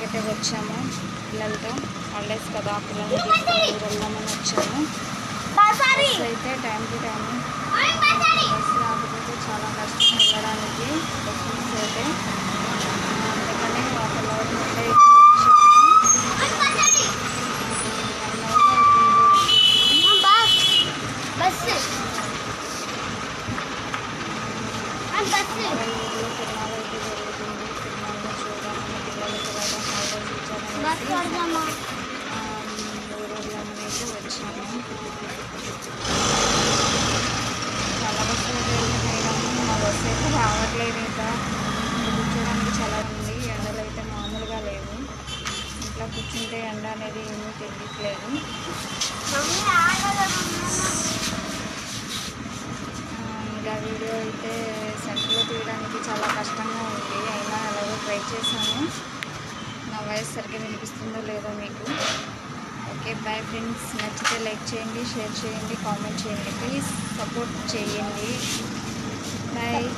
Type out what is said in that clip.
అయితే వచ్చాము పిల్లలతో. హాలిడేస్ కదా, పిల్లల్ని తీసుకుని వెళ్దామని వచ్చాము. బస్ అయితే టైం టు టైం బస్సు రాకపోతే చాలా కష్టం వెళ్ళడానికి. బస్సు మిస్ అయితే అందుకని 1 అవర్ ముందే అయితే ఊళ్ళో తిరునాళ్ళ అయితే జరుగుతుంది. తిరునాళ్ళని చూడడానికి పిల్లలకి కూడా హాలిడేస్ ఇచ్చారని ఊరేళ్ళమని అయితే వచ్చాము. చాలా బస్సులు అయితే వెళ్తున్నాయి కానీ మా బస్సు అయితే రావట్లేదు. ఇంకా కూర్చోడానికి చాలా ఉంది. ఎండలు అయితే మామూలుగా లేవు. ఇంట్లో కూర్చుంటే ఎండ అనేది ఏమీ తెలియట్లేదు. ఇంకా వీడియో అయితే సెంటర్లో తీయడానికి చాలా కష్టంగా ఉంది. అయినా ఎలాగో ట్రై చేశాను. నా వాయిస్ సరిగ్గా వినిపిస్తుందో లేదో మీకు. Okay, bye friends. నచ్చితే లైక్ చేయండి, షేర్ చేయండి, కామెంట్ చేయండి. ప్లీజ్ సపోర్ట్ చేయండి. బాయ్.